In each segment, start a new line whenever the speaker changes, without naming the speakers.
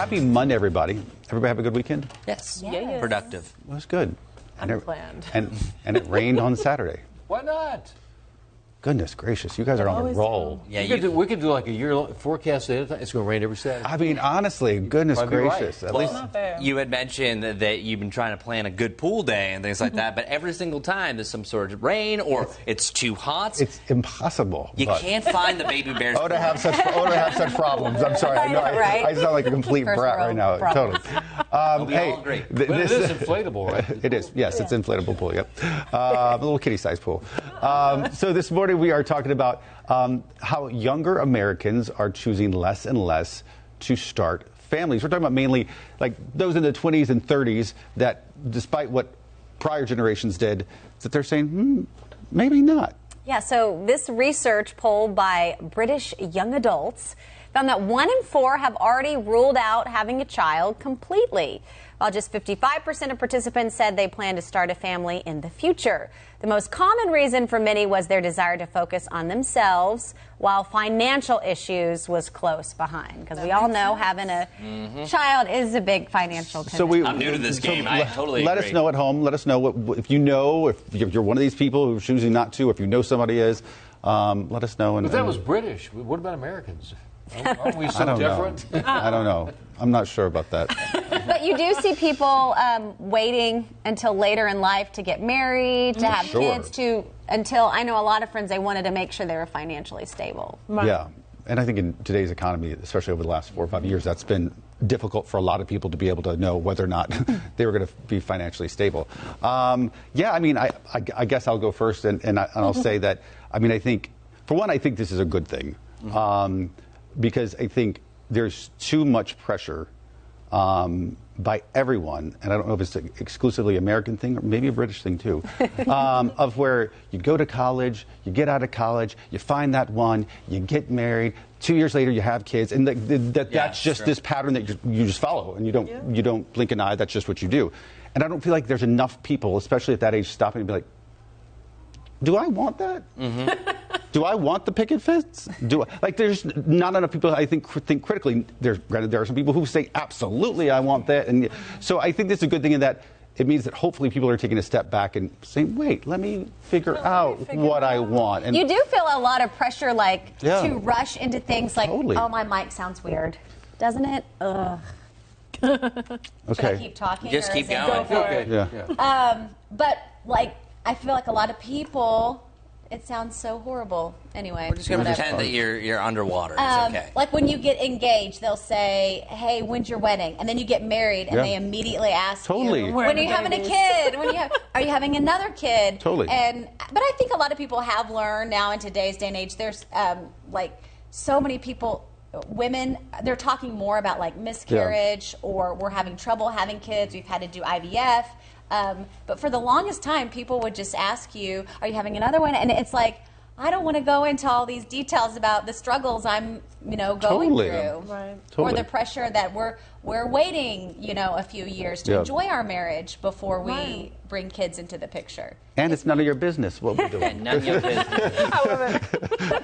happy Monday, everybody. Everybody have a good weekend?
Yes.
Yes.
Productive.
It was good.
Unplanned.
And it rained on Saturday.
Why not?
Goodness gracious, you guys are on a roll.
Yeah,
We could do like a year forecast. It's going to rain every Saturday.
I mean, honestly, goodness
Probably right.
gracious. At
Well,
least
Not fair.
you had mentioned that you've been trying to plan a good pool day and things like that, but every single time there's some sort of rain or it's too hot.
it's impossible.
You
but-
can't find the baby bears.
Oh, to have such problems. I'm sorry. I know.
Right?
I sound like a complete
First
brat
world
right now.
problems.
Totally.
We all agree.
But it is inflatable, right?
It is. Yes, it's inflatable pool. Yep. A little kitty-sized pool. So this morning we are talking about how younger Americans are choosing less and less to start families. We're talking about mainly like those in the 20s and 30s that, despite what prior generations did, that they're saying, maybe not.
Yeah, so this research poll by British young adults found that 1 in 4 have already ruled out having a child completely, while just 55% of participants said they plan to start a family in the future. The most common reason for many was their desire to focus on themselves, while financial issues was close behind. Because we all know having a child is a big financial commitment.
I'm new to this game. I totally
Let
agree.
us know at home. Let us know if you know, if you're one of these people who's choosing not to, if you know somebody is, let us know.
But that was British. What about Americans? Aren't we
I
so
don't
different?
know. I don't know. I'm not sure about that.
But you do see people waiting until later in life to get married, to have
Sure.
kids, until I know a lot of friends, they wanted to make sure they were financially stable.
Yeah. And I think in today's economy, especially over the last 4 or 5 years, that's been difficult for a lot of people to be able to know whether or not they were going to be financially stable. Yeah, I mean, I guess I'll go first, and I'll say that, I mean, I think, for one, I think this is a good thing. Because I think there's too much pressure by everyone, and I don't know if it's an exclusively American thing or maybe a British thing too, of where you go to college, you get out of college, you find that one, you get married, 2 years later you have kids, and that's just
true.
this pattern that you just follow, and you don't blink an eye. That's just what you do. And I don't feel like there's enough people, especially at that age, stopping and be like, do I want that? Do I want the picket fence? There's not enough people, I think critically. Granted, there are some people who say, absolutely, I want that. And so I think that's a good thing in that it means that hopefully people are taking a step back and saying, wait, let me figure out what I want. And
You do feel a lot of pressure,
Yeah.
to rush into things like,
Totally.
oh, my mic sounds weird, doesn't it? Ugh.
okay.
Should I keep talking?
Just
or
keep
is it-
going.
Okay.
Yeah.
But, I feel like a lot of people, it sounds so horrible. Anyway,
We're just going to
whatever.
pretend that you're underwater. It's okay.
Like when you get engaged, they'll say, hey, when's your wedding? And then you get married, and
Yeah.
they immediately ask
Totally.
you,
Where
when
are
are you
the
having a
babies?
kid? Are you having another kid?
Totally.
But I think a lot of people have learned now in today's day and age, there's so many people, women, they're talking more about miscarriage or we're having trouble having kids. We've had to do IVF. But for the longest time, people would just ask you, are you having another one? And it's like, I don't want to go into all these details about the struggles I'm, going
Totally.
through.
Right.
Totally.
Or the pressure that we're waiting, a few years to
Yeah.
enjoy our marriage before we
Right.
bring kids into the picture.
And it's none of your business what we're doing.
None of your business.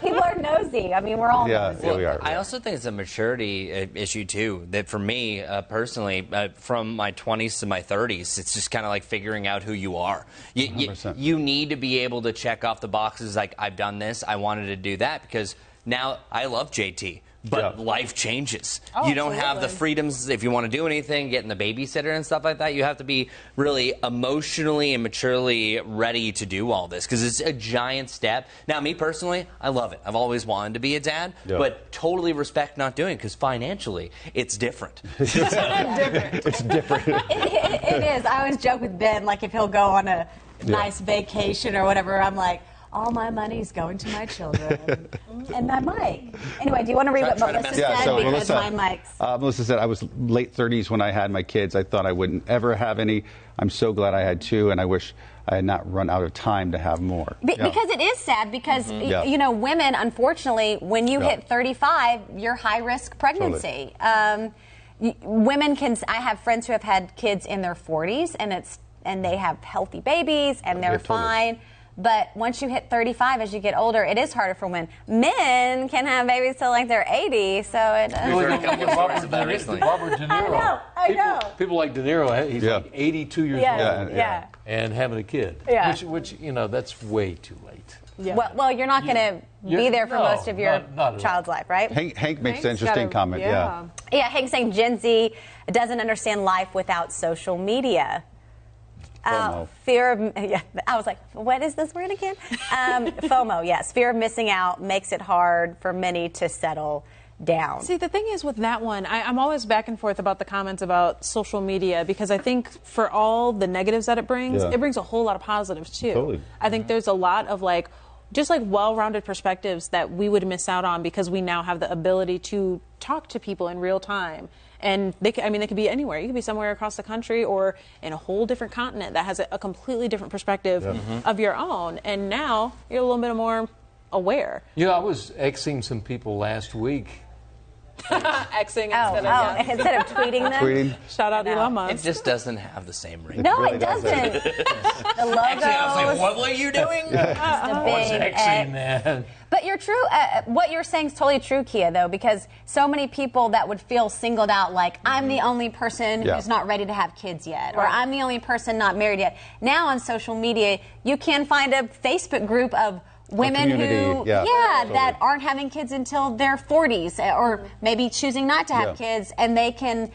People are nosy. I mean, we're all
Yeah,
nosy.
yeah, we are.
I also think it's a maturity issue too. That for me personally, from my 20s to my 30s, it's just kind of like figuring out who you are.
100%.
You need to be able to check off the boxes like I've done this, I wanted to do that, because now I love JT. But
Yeah.
life changes.
Oh,
You don't have the
absolutely.
freedoms if you want to do anything, getting the babysitter and stuff like that. You have to be really emotionally and maturely ready to do all this because it's a giant step. Now, me personally, I love it. I've always wanted to be a dad,
Yeah.
but totally respect not doing it because financially, it's different.
It's different.
It is. I always joke with Ben, if he'll go on a nice vacation or whatever, I'm like, all my money's going to my children and my mic. Anyway, do you want to read what
Try to
Melissa
mess-
said?
Yeah, so
because
Melissa,
my mic's...
Melissa said, I was late 30s when I had my kids. I thought I wouldn't ever have any. I'm so glad I had two, and I wish I had not run out of time to have more. Yeah.
Because it is sad because,
Yeah.
women, unfortunately, when you
Yeah.
hit 35, you're high-risk pregnancy. Women I have friends who have had kids in their 40s, and they have healthy babies, and they're
Yeah, totally.
fine. But once you hit 35, as you get older, it is harder for women. Men can have babies till like they're 80, so it.
We've heard a couple of stories of that recently.
Robert De Niro.
I know.
People like De Niro. He's like 82 years old.
Yeah.
And having a kid.
Yeah.
Which that's way too late.
Yeah. Well, you're not going to be there for most of your
not
child's life, right?
Hank makes an interesting comment. Yeah.
Yeah, Hank's saying Gen Z doesn't understand life without social media. Fear of, I was like, what is this word again? FOMO, yes. Fear of missing out makes it hard for many to settle down.
See, the thing is with that one, I'm always back and forth about the comments about social media because I think for all the negatives that it brings a whole lot of positives too.
Totally.
I think there's a lot of just well-rounded perspectives that we would miss out on because we now have the ability to talk to people in real time. And they could be anywhere. You could be somewhere across the country or in a whole different continent that has a completely different perspective of your own. And now you're a little bit more aware.
I was Xing some people last week.
Xing
instead of tweeting them.
Tweeting.
Shout out Elon Musk.
It just doesn't have the same ring.
No,
really
it doesn't. The logo.
Actually, I was like, what were you doing?
The big
Xing that.
But you're true. What you're saying is totally true, Kia, though, because so many people that would feel singled out, like I'm the only person who's not ready to have kids yet, or I'm the only person not married yet. Now on social media, you can find a Facebook group of women who, that aren't having kids until their 40s, or maybe choosing not to have kids, and they can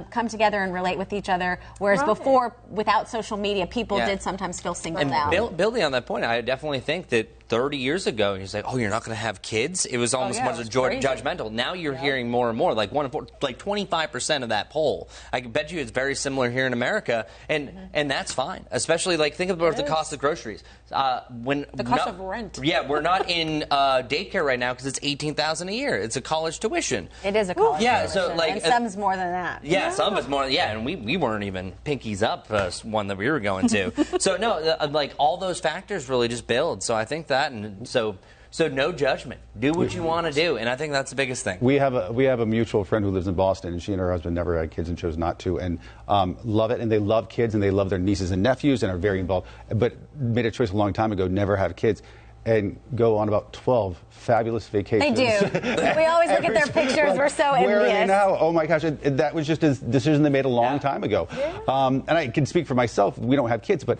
come together and relate with each other. Whereas before, without social media, people did sometimes feel singled out.
Building on that point, I definitely think that 30 years ago, he's like, oh, you're not going to have kids? It was almost much judgmental. Now you're hearing more and more, like 25% of that poll. I can bet you it's very similar here in America, and that's fine. Especially, think about the cost of groceries.
The cost of rent.
Yeah, we're not in daycare right now because it's $18,000 a year. It's a college tuition.
It is a college tuition.
So
and some's more than that.
Yeah, some is more. Yeah, and we weren't even pinkies up one that we were going to. So no, all those factors really just build. So I think that, and so no judgment. Do what you want to do, and I think that's the biggest thing.
We have a mutual friend who lives in Boston, and she and her husband never had kids and chose not to, and love it, and they love kids, and they love their nieces and nephews, and are very involved. But made a choice a long time ago, never have kids. And go on about 12 fabulous vacations.
They do. We always look at their pictures. We're so envious.
Where are they now? Oh, my gosh. That was just a decision they made a long time ago. Yeah. And I can speak for myself. We don't have kids, but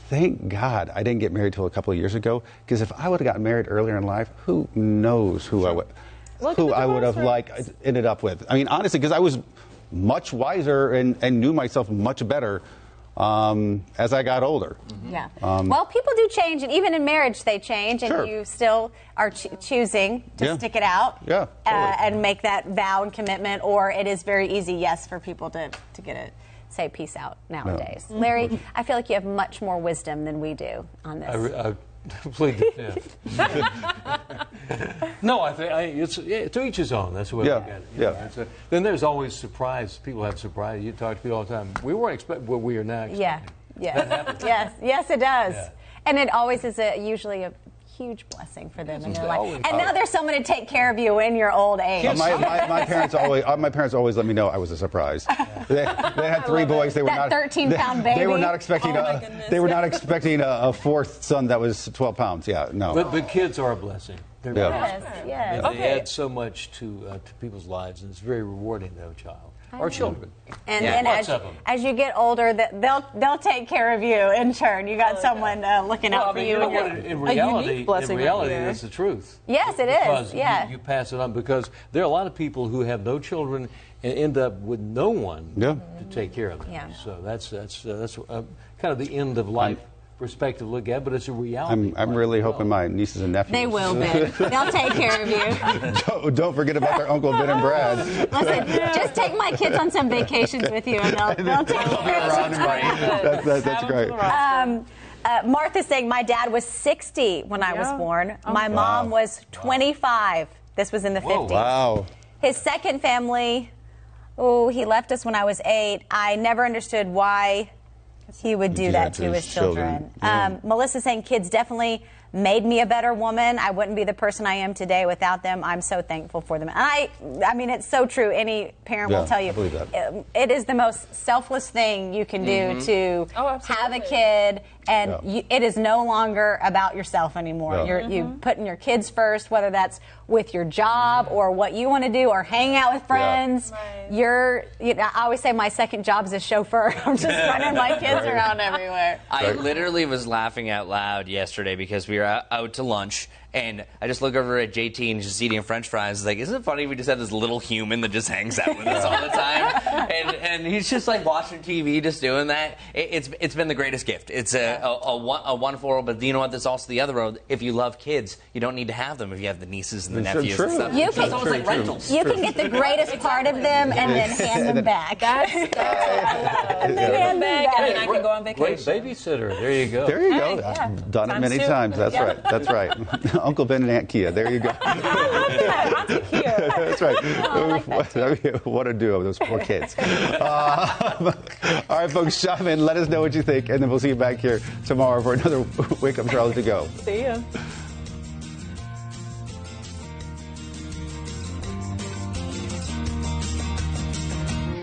thank God I didn't get married till a couple of years ago. Because if I would have gotten married earlier in life, who knows who I would have ended up with. I mean, honestly, because I was much wiser and knew myself much better as I got older.
Yeah. Well, people do change, and even in marriage they change, and you still are choosing to stick it out and make that vow and commitment, or it is very easy, for people to say peace out nowadays. No. Larry, I feel like you have much more wisdom than we do on this.
Completely. No, I think it's to each his own. That's the way we look at it. Then there's always surprise. People have surprise. You talk to people all the time. We weren't expecting what we are now expecting.
Yes, it does. Yeah. And it always is usually a huge blessing for them in their life. And now there's someone to take care of you in your old age.
My parents always let me know I was a surprise. They had 3 boys. They were
that 13-pound baby.
They were not expecting a fourth son that was 12 pounds. Yeah, no.
But kids are a blessing.
Yes.
They add so much to people's lives, and it's very rewarding to have a child. Or children.
And then as you get older, they'll take care of you in turn. You got someone looking out for you.
In reality, that's the truth.
Yes, it is.
Because you pass it on, because there are a lot of people who have no children and end up with no one to take care of them. Yeah. So that's kind of the end of life perspective to look at, but it's a reality.
I'm really hoping my nieces and nephews.
They will, Ben. They'll take care of you.
Don't forget about their Uncle Ben and Brad.
Listen, just take my kids on some vacations with you, and they'll take care of you.
That's great.
Martha's saying, my dad was 60 when I was born. My mom was 25. This was in the 50s.
Wow.
His second family, he left us when I was 8. I never understood why he would do that to his children. Melissa's saying kids definitely made me a better woman. I wouldn't be the person I am today without them. I'm so thankful for them. And I mean, it's so true. Any parent will tell you. It is the most selfless thing you can do to have a kid, And it is no longer about yourself anymore. You're putting your kids first, whether that's with your job or what you want to do or hanging out with friends. I always say my second job is a chauffeur. I'm just running my kids around everywhere.
I literally was laughing out loud yesterday because we were out to lunch, and I just look over at JT and he's just eating French fries. Like, isn't it funny we just have this little human that just hangs out with us all the time? And he's just like watching TV, just doing that. It's been the greatest gift. It's a wonderful world, but you know what? There's also the other world. If you love kids, you don't need to have them if you have the nieces and the nephews and stuff.
You can,
it's almost like rentals.
You can get the greatest part of them and then hand them back.
That's what I love. Hand back, and then I can go on vacation.
Great babysitter. There you go.
There you go. Done it many times. That's right. That's right. Uncle Ben and Aunt Kia. There you go.
Auntie Kia.
That's right. What a duo, those poor kids. All right, folks, chime in. Let us know what you think, and then we'll see you back here tomorrow for another Wake Up Charlotte to go.
See ya.